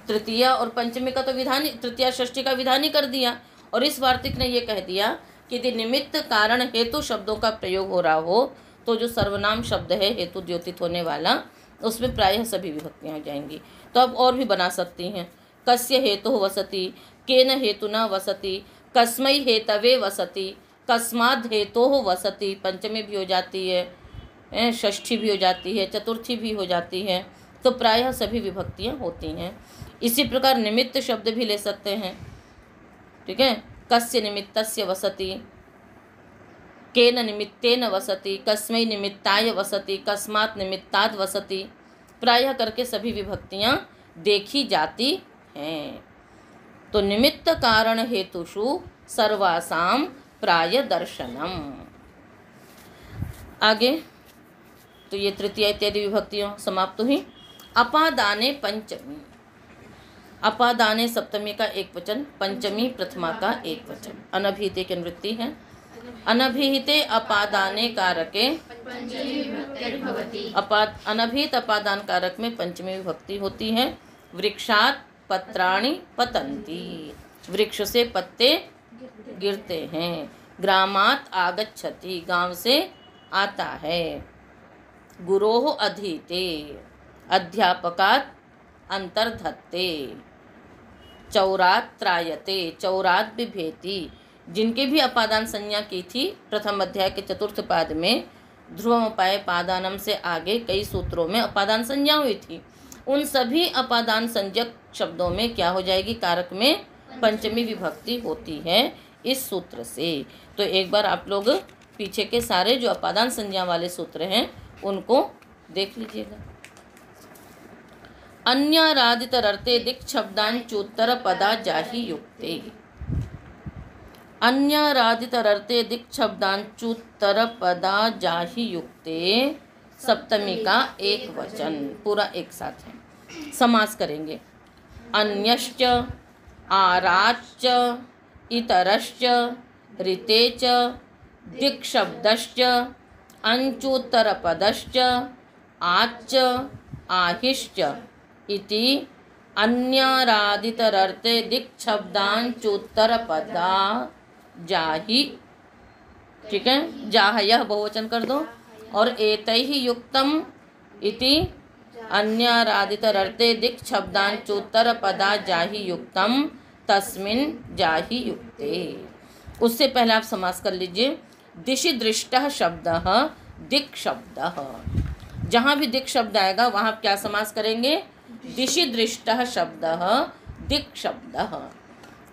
A: तृतीया और पंचमी का तो विधान, तृतीया षष्ठी का विधान ही कर दिया, और इस वार्तिक ने ये कह दिया कि यदि निमित्त कारण हेतु शब्दों का प्रयोग हो रहा हो तो जो सर्वनाम शब्द है हेतु द्योतित होने वाला उसमें प्रायः सभी विभक्तियां हो जाएंगी। तो अब और भी बना सकती हैं, कस्य हेतुः वसति केन हेतुना वसति, कस्मै हेतवे वसति, कस्माद् हेतोः वसति, पंचमी भी हो जाती है, षष्ठी भी हो जाती है, चतुर्थी भी हो जाती है, तो प्रायः सभी विभक्तियां होती हैं। इसी प्रकार निमित्त शब्द भी ले सकते हैं, ठीक है, कस्य निमित्तस्य वसति, केन निमित्तेन वसति, कस्मै निमित्ताय वसति, कस्मात् निमित्ताद् वसति, प्रायः करके सभी विभक्तियां देखी जाती हैं। तो निमित्त कारण हेतुषु सर्वासाम प्राय दर्शनम। आगे तो ये तृतीया इत्यादि विभक्तियां समाप्त हुई। अपादाने पंचमी, अपादाने सप्तमी का एक वचन, पंचमी प्रथमा का एक वचन, अनभिहिते की अनुवृत्ति है। अनभिहिते अपादाने कारके अनभिहित अपादान कारक में पंचमी विभक्ति होती है। वृक्षात् पत्राणि पतन्ति, वृक्ष से पत्ते गिरते हैं। ग्रामात् आगच्छति, गांव से आता है। गुरोः अधीते, अध्यापकात् अंतर्धत्ते। चौरात् त्रायते, चौरात् बिभेति, जिनके भी अपादान संज्ञा की थी प्रथम अध्याय के चतुर्थ पाद में, ध्रुवमपाय पादानम से आगे कई सूत्रों में अपादान संज्ञा हुई थी, उन सभी अपादान संज्ञक शब्दों में क्या हो जाएगी, कारक में पंचमी विभक्ति होती है इस सूत्र से। तो एक बार आप लोग पीछे के सारे जो अपादान संज्ञा वाले सूत्र हैं उनको देख लीजिएगा। अन्यारादितरर्थे दिक् शब्दांचोत्तर पदा जाहि युक्ते, अन्यारादितरर्थे दिक् शब्दांचोत्तर पदा जाहि युक्ते, सप्तमी का एक वचन, पूरा एक साथ है। समास करेंगे, अन्यश्च, आराच्च, इतरश्च, ऋतेच, दिक्शब्दश्च, अंचोत्तरपदश्च, आच्च, आहिश्च इति अन्यारादितरर्थे दिक्शब्दांचोत्तरपदा जाहि, ठीक है, जाह यह बहुवचन कर दो, और एतैहि युक्तम इति अन्यारादितरर्थे दिक्शब्दांचोत्तरपदा जाहि युक्तम तस्मिन् जाहि युक्ते। उससे पहले आप समास कर लीजिए। दिशि दृष्टः शब्दः दिक् शब्दः, जहाँ भी दिक् शब्द आएगा वहाँ आप क्या समास करेंगे? दिशि दृष्टः शब्दः दिक् शब्दः,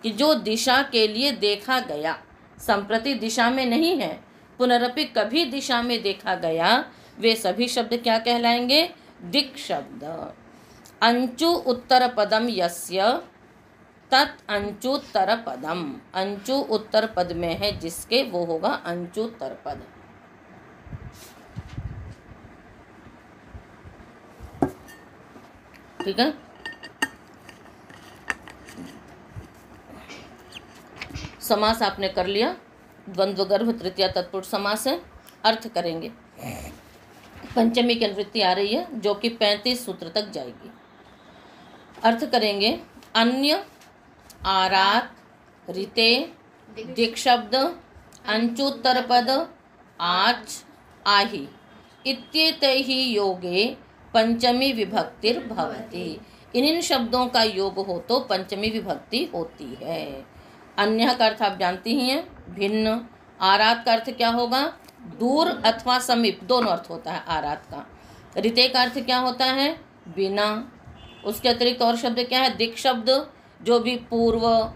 A: कि जो दिशा के लिए देखा गया, संप्रति दिशा में नहीं है, पुनरपि कभी दिशा में देखा गया, वे सभी शब्द क्या कहलाएंगे? दिक् शब्द। अंचु उत्तर पदम यस्य तत् अंचुत्तर पदम, अंचु उत्तर पद में है जिसके, वो होगा अंचुत्तर पद। ठीक है, समास आपने कर लिया। द्वंद्व गर्भ तृतीया तत्पुरुष समास है। अर्थ करेंगे। पंचमी की अनुवृत्ति आ रही है जो कि 35 सूत्र तक जाएगी। अर्थ करेंगे। अन्य, आरात, ऋते, दिक् शब्द, अंचुत्तर पद, आच, आहि इत्येतैहि योगे पंचमी विभक्तिर्भवति। इन शब्दों का योग हो तो पंचमी विभक्ति होती है। अन्य का अर्थ आप जानती ही हैं, भिन्न। आरात का अर्थ क्या होगा? दूर अथवा समीप, दोनों अर्थ होता है आरात का। ऋते का अर्थ क्या होता है? बिना। उसके अतिरिक्त और शब्द क्या है? दिक् शब्द, जो भी पूर्व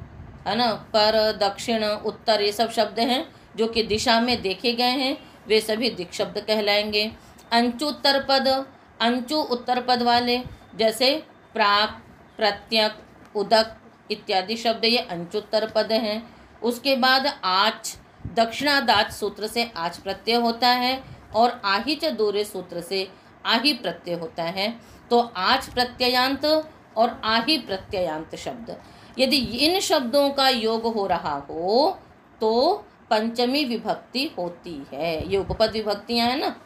A: है ना, पर, दक्षिण, उत्तर, ये सब शब्द हैं जो कि दिशा में देखे गए हैं, वे सभी दिक् शब्द कहलाएंगे। अंचुत्तर पद, अंचु उत्तर पद वाले, जैसे प्राक, प्रत्यक, उदक इत्यादि शब्द, ये अंचुत्तर पद हैं। उसके बाद आच, दक्षिणादाच सूत्र से आच प्रत्यय होता है, और आहि च दूरे सूत्र से आहि प्रत्यय होता है। तो आच प्रत्ययांत और आहि प्रत्ययांत शब्द, यदि इन शब्दों का योग हो रहा हो तो पंचमी विभक्ति होती है। ये उपपद विभक्तियां हैं ना।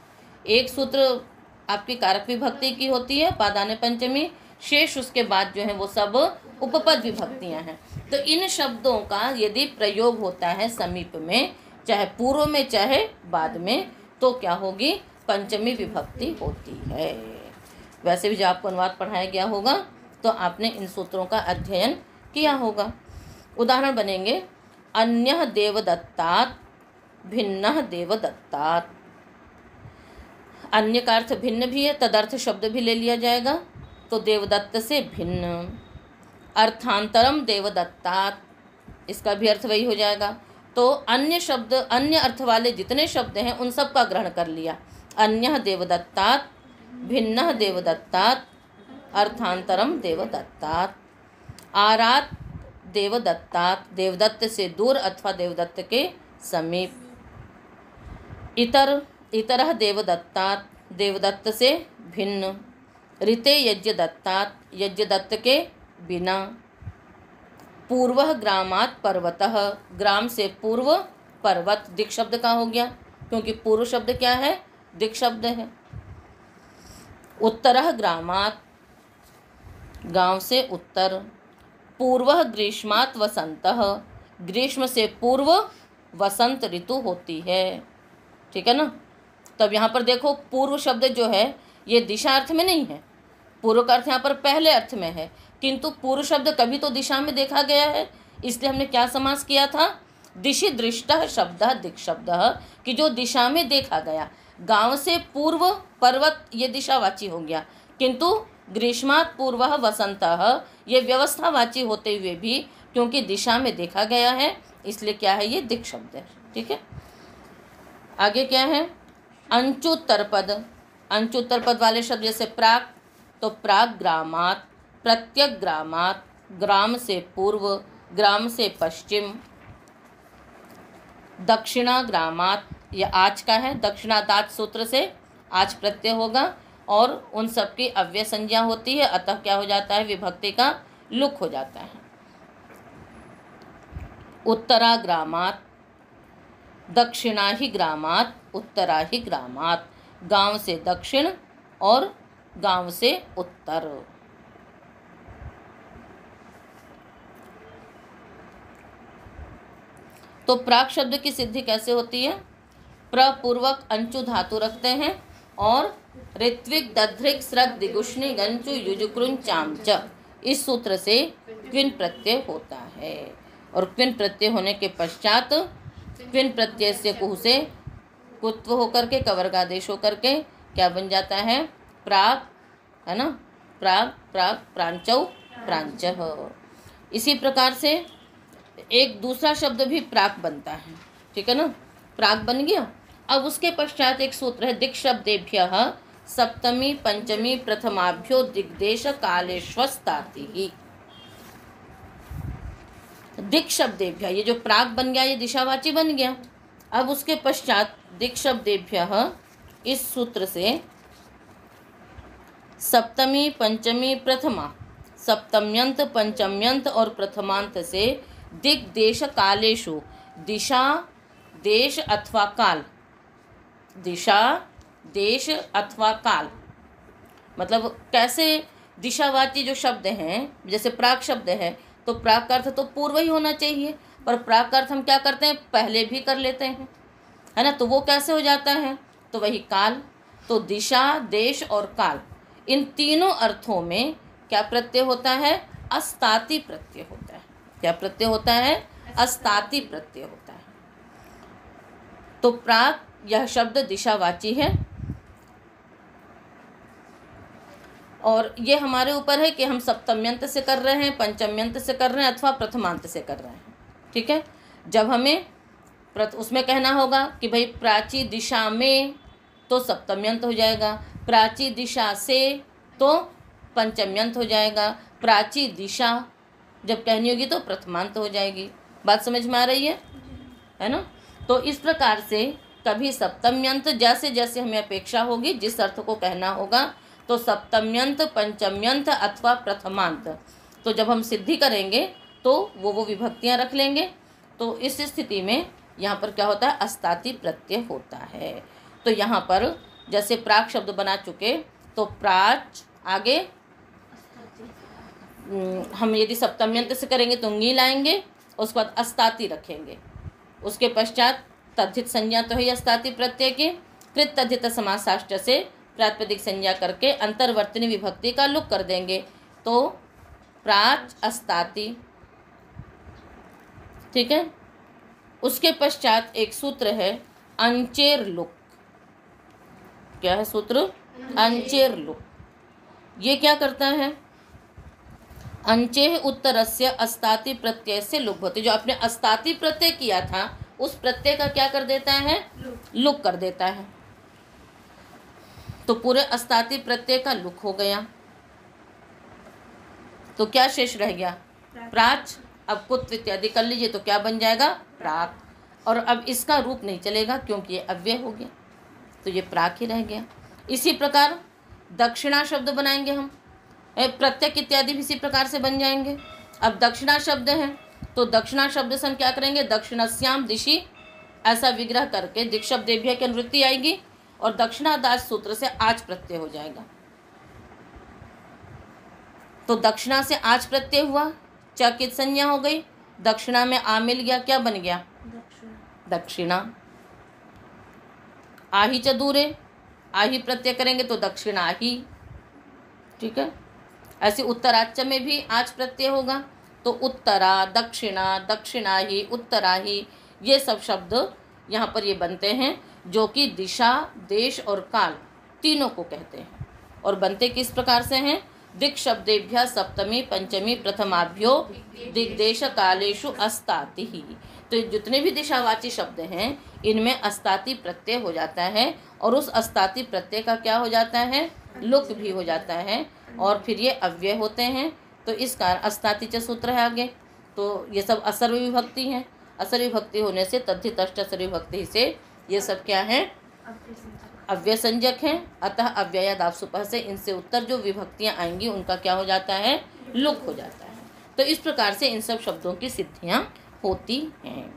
A: एक सूत्र आपकी कारक विभक्ति की होती है, पादाने पंचमी, शेष उसके बाद जो है वो सब उपपद विभक्तियां हैं। तो इन शब्दों का यदि प्रयोग होता है समीप में, चाहे पूर्व में चाहे बाद में, तो क्या होगी? पंचमी विभक्ति होती है। वैसे भी जब आपको अनुवाद पढ़ाया गया होगा तो आपने इन सूत्रों का अध्ययन किया होगा। उदाहरण बनेंगे। अन्यः देवदत्तात् भिन्नः देवदत्तात्। अन्य का अर्थ भिन्न भी है, तदर्थ शब्द भी ले लिया जाएगा, तो देवदत्त से भिन्न। अर्थांतरम देवदत्तात्, इसका भी अर्थ वही हो जाएगा। तो अन्य शब्द, अन्य अर्थ वाले जितने शब्द हैं उन सब का ग्रहण कर लिया। अन्यः देवदत्तात्, भिन्नः देवदत्तात्, अर्थांतरम देवदत्तात्। आरात देवदत्तात्, देवदत्त से दूर अथवा देवदत्त के समीप। इतर, इतरः देवदत्तात्, देवदत्त से भिन्न। ऋते यज्ञदत्तात्, यज्ञदत्त के बिना। पूर्वः ग्रामात् पर्वतः, ग्राम से पूर्व पर्वत, दिक् शब्द का हो गया, क्योंकि पूर्व शब्द क्या है? दिक् शब्द है। उत्तरः ग्रामात्, गांव से उत्तर। पूर्वः ग्रीष्मात् वसंतः, ग्रीष्म से पूर्व वसंत ऋतु होती है। ठीक है ना। तब यहाँ पर देखो, पूर्व शब्द जो है ये दिशा अर्थ में नहीं है, पूर्व का अर्थ यहाँ पर पहले अर्थ में है, किंतु पूर्व शब्द कभी तो दिशा में देखा गया है, इसलिए हमने क्या समास किया था? दिशि दृष्टः शब्दः दिक् शब्दः, कि जो दिशा में देखा गया। गांव से पूर्व पर्वत, ये दिशावाची हो गया, किंतु ग्रीष्मात् पूर्वः वसंतः, ये व्यवस्थावाची होते हुए भी क्योंकि दिशा में देखा गया है, इसलिए क्या है? ये दिक् शब्द है। ठीक है। आगे क्या है? अंचुत्तर पद, अंचुत्तर पद वाले शब्द जैसे प्राक, तो प्राक ग्रामात्, प्रत्यक ग्रामात्, ग्राम से पूर्व, ग्राम से पश्चिम। दक्षिणा ग्रामात्, ये आज का है, दक्षिणादाच सूत्र से आज प्रत्यय होगा, और उन सब की अव्यय संज्ञा होती है, अतः क्या हो जाता है? विभक्ति का लुक हो जाता है। उत्तरा ग्रामात्, दक्षिणा ही ग्रामात्, उत्तरा ही ग्रामात्, गांव से दक्षिण और गांव से उत्तर। तो प्राक शब्द की सिद्धि कैसे होती है? प्रपूर्वक अंचु धातु रखते हैं और ऋत्विक दध्रिक स्रग दिगुष्णी गंचु युजुकृन चामच, इस सूत्र से क्विन प्रत्यय होता है। और क्विन प्रत्यय होने के पश्चात क्विन प्रत्यय से कुह से कुत्व होकर के कवर्गादेश होकर के क्या बन जाता है? प्राक, है ना, प्राक प्राक प्रांचौ प्रांचः। इसी प्रकार से एक दूसरा शब्द भी प्राक बनता है, ठीक है ना, प्राक बन गया। अब उसके पश्चात एक सूत्र है दिक् शब्देभ्यः सप्तमी पंचमी प्रथमाभ्यो दिग्देश कालेष्वस्ताति। दिक् शब्देभ्यः, ये जो प्राक बन गया ये दिशावाची बन गया। अब उसके पश्चात दिक् शब्देभ्यः इस सूत्र से सप्तमी पंचमी प्रथमा, सप्तम्यंत पंचम्यंत और प्रथमांत से दिक् देश कालेषु, दिशा देश अथवा काल, दिशा देश अथवा काल, मतलब कैसे दिशावाची जो शब्द हैं, जैसे प्राक शब्द है तो प्राक का अर्थ तो पूर्व ही होना चाहिए, पर प्राक का अर्थ हम क्या करते हैं? पहले भी कर लेते हैं, है ना। तो वो कैसे हो जाता है? तो वही काल। तो दिशा देश और काल, इन तीनों अर्थों में क्या प्रत्यय होता है? अस्ताति प्रत्यय होता है। क्या प्रत्यय होता है? अस्ताति प्रत्यय होता है। तो प्राक यह शब्द दिशावाची है और ये हमारे ऊपर है कि हम सप्तम्यंत से कर रहे हैं, पंचम्यंत से कर रहे हैं अथवा प्रथमांत से कर रहे हैं, ठीक है। जब हमें उसमें कहना होगा कि भाई प्राची दिशा में, तो सप्तम्यंत हो जाएगा, प्राची दिशा से तो पंचम्यंत हो जाएगा, प्राची दिशा जब कहनी होगी तो प्रथमांत हो जाएगी। बात समझ में आ रही है ना। तो इस प्रकार से कभी सप्तम्यंत, जैसे जैसे हमें अपेक्षा होगी जिस अर्थ को कहना होगा, तो सप्तम्यंत पंचम्यंत अथवा प्रथमांत, तो जब हम सिद्धि करेंगे तो वो विभक्तियां रख लेंगे। तो इस स्थिति में यहाँ पर क्या होता है? अस्ताति प्रत्यय होता है। तो यहाँ पर जैसे प्राक शब्द बना चुके, तो प्राच आगे हम यदि सप्तम्यंत से करेंगे तो ंगी लाएंगे, उसके बाद अस्ताति रखेंगे, उसके पश्चात तद्धित संज्ञा तो है अस्ताति प्रत्यय की, कृत तद्धित समासाष्ट से प्रातिपदिक संज्ञा करके अंतर्वर्तनी विभक्ति का लुक कर देंगे, तो प्राच अस्ताति, ठीक है। उसके पश्चात एक सूत्र है अंचेर लुक। क्या है सूत्र? अंचेर लुक। ये क्या करता है? अंचेह उत्तरस्य अस्ताति प्रत्यय से लुक होती, जो आपने अस्ताति प्रत्यय किया था उस प्रत्यय का क्या कर देता है? लुक कर देता है। तो पूरे अस्ताति प्रत्यय का लुक हो गया, तो क्या शेष रह गया? प्राच। अब कुत्व इत्यादि कर लीजिए तो क्या बन जाएगा? प्राक। और अब इसका रूप नहीं चलेगा क्योंकि ये अव्यय हो गया, तो ये प्राक ही रह गया। इसी प्रकार दक्षिणा शब्द बनाएंगे हम, प्रत्यक इत्यादि भी इसी प्रकार से बन जाएंगे। अब दक्षिणा शब्द है तो दक्षिणा शब्द से हम क्या करेंगे? दक्षिणस्याम दिशि, ऐसा विग्रह करके दिक् शब्देभ्यः की अनुवृत्ति आएगी और दक्षिणादास सूत्र से आज प्रत्यय हो जाएगा। तो दक्षिणा से आज प्रत्यय हुआ, च कित संज्ञा हो गई, दक्षिणा में आ मिल गया, क्या बन गया? दक्षिणा। आही च दूरे, आही प्रत्यय करेंगे तो दक्षिणा ही, ठीक है। ऐसे उत्तराच में भी आज प्रत्यय होगा तो उत्तरा, दक्षिणा, दक्षिणा ही, उत्तरा ही, ये सब शब्द यहाँ पर ये बनते हैं जो कि दिशा देश और काल तीनों को कहते हैं। और बनते किस प्रकार से हैं? दिक् शब्देभ्यः सप्तमी पंचमी प्रथमाभ्यो दिग्देश कालेषु अस्ताति ही। तो जितने भी दिशावाची शब्द हैं इनमें अस्ताति प्रत्यय हो जाता है और उस अस्ताति प्रत्यय का क्या हो जाता है? लुक भी हो जाता है और फिर ये अव्यय होते हैं। तो इस कारण अस्ताति च सूत्र है आगे। तो ये सब असर्व विभक्ति हैं, असर्व विभक्ति होने से तद्धित अष्टसर्व विभक्ति से ये सब क्या है? अव्यय संज्ञक हैं। अतः अव्ययादापसुपः से इनसे उत्तर जो विभक्तियां आएंगी उनका क्या हो जाता है? लुक हो जाता है। तो इस प्रकार से इन सब शब्दों की सिद्धियां होती हैं।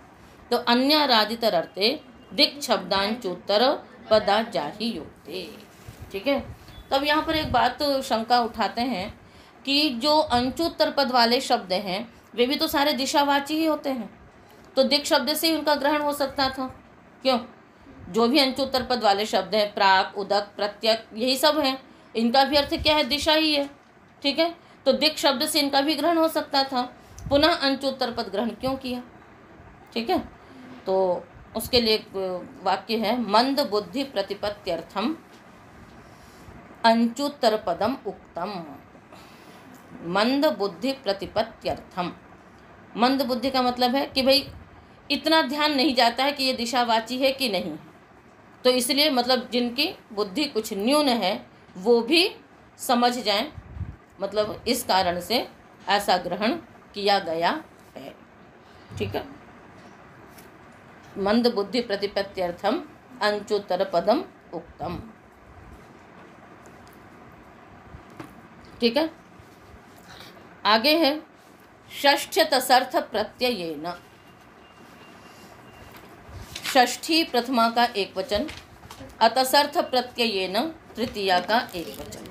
A: तो अन्यारादितरर्थे दिक् शब्दांचोत्तर पदा जाहि योक्ते, ठीक है। तो अब यहाँ पर एक बात शंका उठाते हैं कि जो अंचुत्तर पद वाले शब्द हैं वे भी तो सारे दिशावाची ही होते हैं, तो दिक् शब्द से ही उनका ग्रहण हो सकता था। क्यों? जो भी अंचुत्तर पद वाले शब्द हैं, प्राक, उदक, प्रत्यक, यही सब हैं, इनका भी अर्थ क्या है? दिशा ही है। ठीक है, तो दिक् शब्द से इनका भी ग्रहण हो सकता था, पुनः अंचुत्तर पद ग्रहण क्यों किया? ठीक है, तो उसके लिए एक वाक्य है, मंद बुद्धि प्रतिपत्त्यर्थम अंचुत्तर पदम उक्तम। मंद बुद्धि प्रतिपत्त्यर्थम, मंद बुद्धि का मतलब है कि भाई इतना ध्यान नहीं जाता है कि ये दिशावाची है कि नहीं, तो इसलिए मतलब जिनकी बुद्धि कुछ न्यून है वो भी समझ जाएं, मतलब इस कारण से ऐसा ग्रहण किया गया है। ठीक है, मंद बुद्धि प्रतिपत्त्यर्थम अंचुत्तर पदम उक्तम। ठीक है, आगे है षष्ठ्य तसर्थ प्रत्ययेन। षष्ठी प्रथमा का एक वचन, अतसर्थ प्रत्ययेन तृतीया का एक वचन।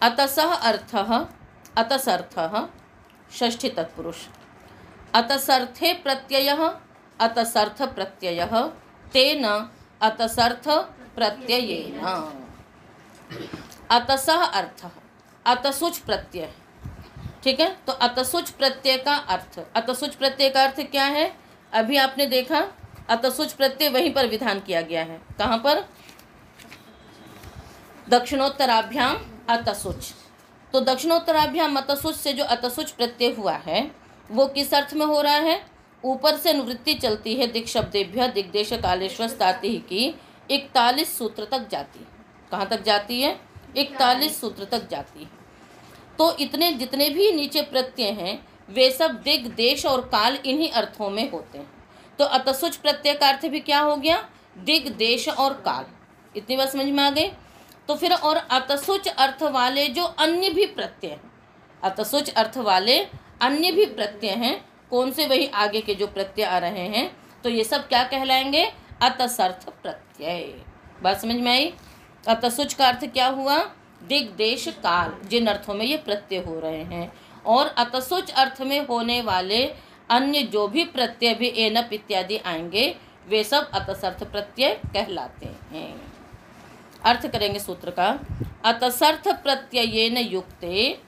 A: अतसः अर्थः, अतसर्थः षष्ठी तत्पुरुष। अतसर्थे प्रत्ययः, अतसर्थ प्रत्ययः तेन अतसर्थ प्रत्ययेन। अतसः अर्थः, अतसुच प्रत्यय। ठीक है, तो अतसुच प्रत्यय का अर्थ, अतसुच प्रत्यय का अर्थ क्या है? अभी आपने देखा अतसुच प्रत्यय वहीं पर विधान किया गया है। कहाँ पर? दक्षिणोत्तराभ्याम अतसुच। तो दक्षिणोत्तराभ्याम अतसुच से जो अतसुच प्रत्यय हुआ है वो किस अर्थ में हो रहा है? ऊपर से अनुवृत्ति चलती है दिक् शब्देभ्यः दिग्देश कालेश्वर स्ताति की 41 सूत्र तक जाती है। कहाँ तक जाती है? 41 सूत्र तक जाती है। तो इतने जितने भी नीचे प्रत्यय हैं वे सब दिग, देश और काल इन्हीं अर्थों में होते हैं। तो अतसुच प्रत्यय का अर्थ भी क्या हो गया? दिग, देश और काल। इतनी बात समझ में आ गई? तो फिर और अतसुच अर्थ वाले जो अन्य भी प्रत्यय हैं, अतसुच अर्थ वाले अन्य भी प्रत्यय हैं, कौन से? वही आगे के जो प्रत्यय आ रहे हैं, तो ये सब क्या कहलाएंगे? अतसर्थ प्रत्यय। बात समझ में आई? अतसुच का अर्थ क्या हुआ? दिग, देश, काल, जिन अर्थों में ये प्रत्यय हो रहे हैं। और अतसुच अर्थ में होने वाले अन्य जो भी प्रत्यय भी एनप इत्यादि आएंगे वे सब अतसर्थ प्रत्यय कहलाते हैं। अर्थ करेंगे सूत्र का, अतसर्थ प्रत्ययेन युक्ते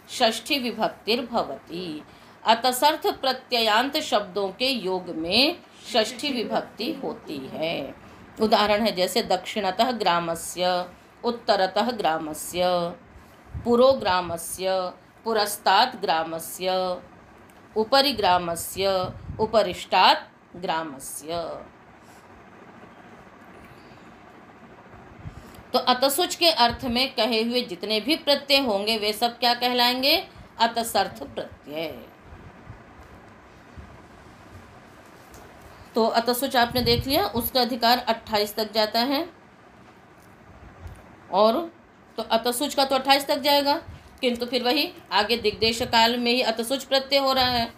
A: षष्ठी विभक्तिर्भवति। अतसर्थ प्रत्ययांत शब्दों के योग में षष्ठी विभक्ति होती है। उदाहरण है जैसे दक्षिणतः ग्रामस्य, उत्तरतः ग्रामस्य, पुरो ग्रामस्य, पुरस्तात् ग्रामस्य, उपरि ग्रामस्य, उपरिष्टात् ग्रामस्य। तो अतसुच के अर्थ में कहे हुए जितने भी प्रत्यय होंगे वे सब क्या कहलाएंगे? अतसर्थ प्रत्यय। तो अतसुच आपने देख लिया, उसका अधिकार 28 तक जाता है। और तो अतसुच का तो 28 तक जाएगा, किंतु फिर वही आगे दिग्देश काल में ही अतसुच प्रत्यय हो रहा है।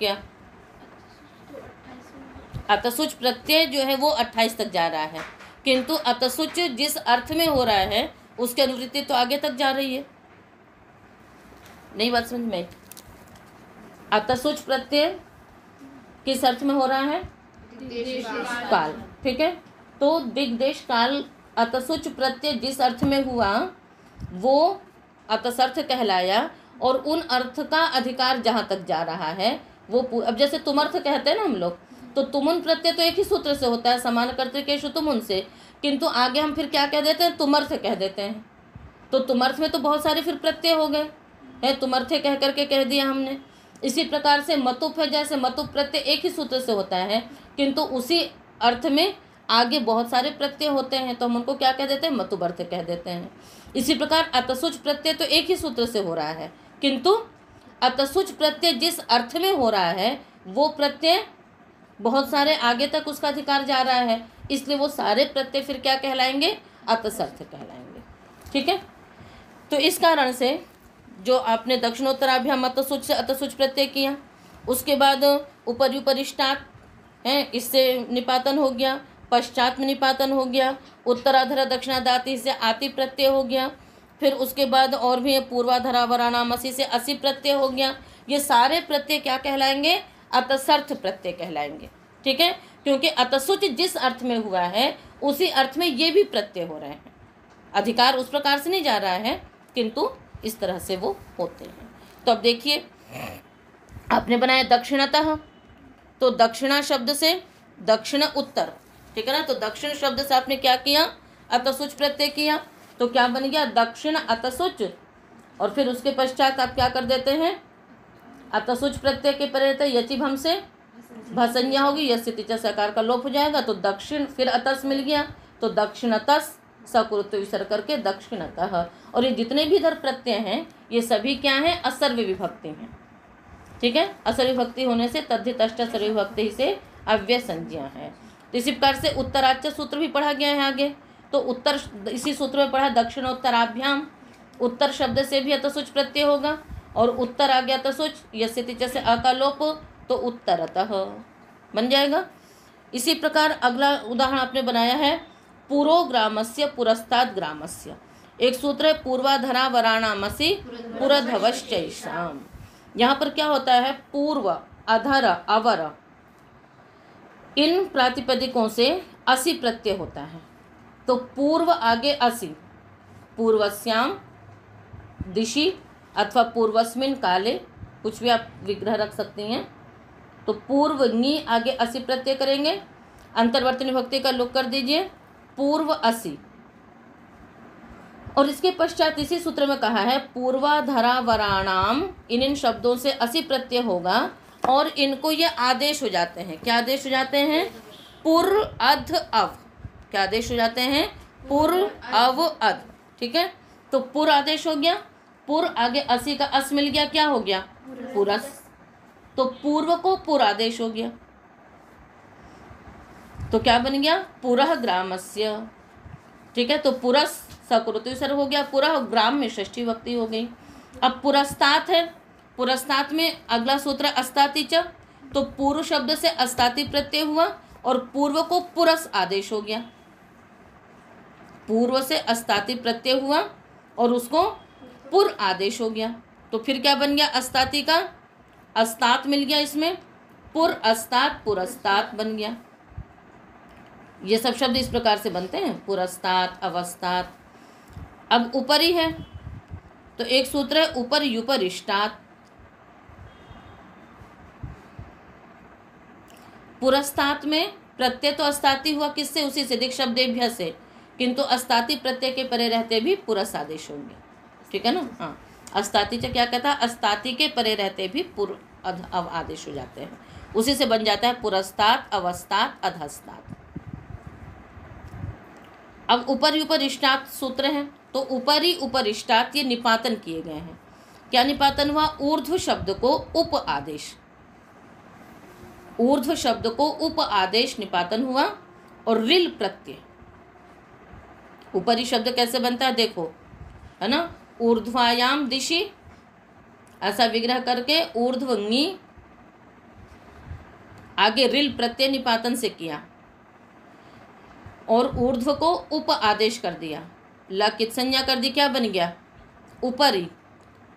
A: क्या? अतसुच प्रत्यय जो है वो 28 तक जा रहा है, किंतु अतसुच जिस अर्थ में हो रहा है उसकी अनुवृत्ति तो आगे तक जा रही है। नहीं बात समझ में आई? अतसुच प्रत्यय किस अर्थ में हो रहा है? काल। ठीक है, तो दिग्देश काल अतसुच प्रत्यय जिस अर्थ में हुआ वो अतसर्थ कहलाया, और उन अर्थ का अधिकार जहाँ तक जा रहा है वो अब जैसे तुमर्थ कहते हैं ना हम लोग, तो तुमुन प्रत्यय तो एक ही सूत्र से होता है, समान कर्तृकेषु तुमुन से, किंतु आगे हम फिर क्या कह देते हैं? तुमर्थ कह देते हैं। तो तुमर्थ में तो बहुत सारे फिर प्रत्यय हो गए हैं, तुमर्थे कह करके कह दिया हमने। इसी प्रकार से मतुप है, जैसे मतुप प्रत्यय एक ही सूत्र से होता है, किंतु उसी अर्थ में आगे बहुत सारे प्रत्यय होते हैं, तो हम उनको क्या कह देते हैं? मतुबर्थ कह देते हैं। इसी प्रकार अतसुच प्रत्यय तो एक ही सूत्र से हो रहा है, किंतु अतसुच प्रत्यय जिस अर्थ में हो रहा है वो प्रत्यय बहुत सारे आगे तक उसका अधिकार जा रहा है, इसलिए वो सारे प्रत्यय फिर क्या कहलाएंगे? अतसर्थ कहलाएंगे। ठीक है, तो इस कारण से जो आपने दक्षिणोत्तराभ्याम अतसुच से अतसुच प्रत्यय किया, उसके बाद उपरिष्टात् है, इससे निपातन हो गया, पश्चात में निपातन हो गया, उत्तराधरा दक्षिणादाति से आति प्रत्यय हो गया, फिर उसके बाद और भी पूर्वाधरा वराणामसी से असी प्रत्यय हो गया। ये सारे प्रत्यय क्या कहलाएंगे? अतसर्थ प्रत्यय कहलाएंगे। ठीक है, क्योंकि अतसुच जिस अर्थ में हुआ है उसी अर्थ में ये भी प्रत्यय हो रहे हैं। अधिकार उस प्रकार से नहीं जा रहा है, किंतु इस तरह से वो होते हैं। तो अब देखिए, आपने बनाया दक्षिणतः, तो दक्षिणा शब्द से दक्षिण उत्तर, ठीक है ना। तो दक्षिण शब्द से आपने क्या किया? अतसुच प्रत्यय किया, तो क्या बन गया? दक्षिण अतसुच। और फिर उसके पश्चात आप क्या कर देते हैं? अतसुच प्रत्यय के परे रहते यचि भम से भसंज्ञा होगी, यस्य तिच सकार का लोप हो जाएगा, तो दक्षिण, फिर अतस मिल गया, तो दक्षिणतस सकुरुत्व विसर्ग करके दक्षिणतः। और ये जितने भी इधर प्रत्यय हैं ये सभी क्या हैं? असर्व विभक्ति हैं। ठीक है, असर्व विभक्ति होने से तद्धित अष्ट सर्व विभक्ति से अव्यय संज्ञा है। तो इसी प्रकार से उत्तराच्च सूत्र भी पढ़ा गया है आगे। तो उत्तर इसी सूत्र में पढ़ा दक्षिणोत्तराभ्याम, उत्तर शब्द से भी अतसुच प्रत्यय होगा, और उत्तर आ गया अतसुच, यस्य तिच से अ का लोप, तो उत्तरतः बन जाएगा। इसी प्रकार अगला उदाहरण आपने बनाया है पुरोग्रामस्य पुरस्ताद ग्रामस्य। एक सूत्र है पूर्वाधरा वराणामसी पुरधवश्चैषाम। यहाँ पर क्या होता है? पूर्व, अधर, अवर, इन प्रातिपदिकों से असी प्रत्यय होता है। तो पूर्व आगे असी, पूर्वस्याम दिशि अथवा पूर्वस्मिन काले, कुछ भी आप विग्रह रख सकती हैं। तो पूर्व नी आगे असी प्रत्यय करेंगे, अंतर्वर्ती विभक्ति का लोप कर दीजिए, पूर्व असी। और इसके पश्चात इसी सूत्र में कहा है पूर्वाधरा वराणाम, इन शब्दों से असी प्रत्यय होगा और इनको ये आदेश हो जाते हैं। क्या आदेश हो जाते हैं? पुर अध अव। क्या आदेश हो जाते हैं? पुर अव अध। ठीक है, तो पुर आदेश हो गया, पुर आगे असी का अस मिल गया, क्या हो गया? पुरस। तो पूर्व को पुर आदेश हो गया, तो क्या बन गया? पुरः ग्रामस्य। ठीक है, तो पुरस सकुरुत्व विसर्ग हो गया, पुरः ग्राम में षष्ठी विभक्ति हो गई। अब पुरस्तात है, पुरस्तात में अगला सूत्र अस्ताति च, तो पूर्व शब्द से अस्ताति प्रत्यय हुआ और पूर्व को पुरस आदेश हो गया। पूर्व से अस्ताति प्रत्यय हुआ और उसको पुर आदेश हो गया, तो फिर क्या बन गया? अस्ताति का अस्तात मिल गया, इसमें पुर अस्तात पुरस्तात बन गया। ये सब शब्द इस प्रकार से बनते हैं, पुरस्तात, अवस्थात। अब ऊपरी है, तो एक सूत्र है ऊपर युपरिष्टात। पुरस्तात में प्रत्यय तो अस्ताति हुआ, किससे? उसी से दिक् शब्देभ्य से, किंतु अस्ताति प्रत्यय के परे रहते भी पुरस आदेश होंगे। ठीक है ना। हाँ, अस्ताति से क्या कहता है? अस्ताति के परे रहते भी पुर अव आदेश हो जाते हैं, उसी से बन जाता है पुरस्तात, अवस्थात, अधस्तात। अब ऊपर उपरिष्टात सूत्र है, तो ऊपरी उपरिष्टात ये निपातन किए गए हैं। क्या निपातन हुआ? ऊर्ध्व शब्द को उप आदेश, ऊर्ध्व शब्द को उप आदेश निपातन हुआ और रिल प्रत्यय। ऊपरी शब्द कैसे बनता है देखो, है ना, ऊर्ध्वायाम दिशि, ऐसा विग्रह करके ऊर्ध्वंगी, आगे रिल प्रत्यय निपातन से किया और ऊर्ध्व को उप आदेश कर दिया, लकित संज्ञा कर दी, क्या बन गया? ऊपरी।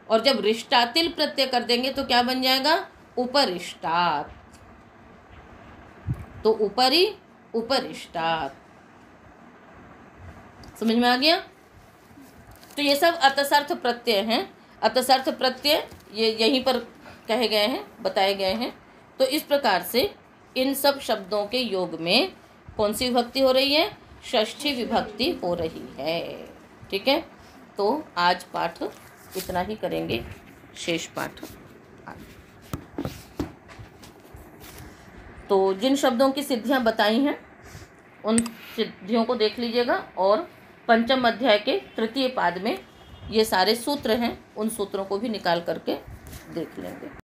A: और जब रिष्टातिल प्रत्यय कर देंगे तो क्या बन जाएगा? उपरिष्टात। तो ऊपरी उपरिष्टात, समझ में आ गया? तो ये सब अतसर्थ प्रत्यय हैं। अतसर्थ प्रत्यय ये यहीं पर कहे गए हैं, बताए गए हैं। तो इस प्रकार से इन सब शब्दों के योग में कौन सी विभक्ति हो रही है? षष्ठी विभक्ति हो रही है। ठीक है, तो आज पाठ इतना ही करेंगे, शेष पाठ। तो जिन शब्दों की सिद्धियां बताई हैं उन सिद्धियों को देख लीजिएगा, और पंचम अध्याय के तृतीय पाद में ये सारे सूत्र हैं, उन सूत्रों को भी निकाल करके देख लेंगे।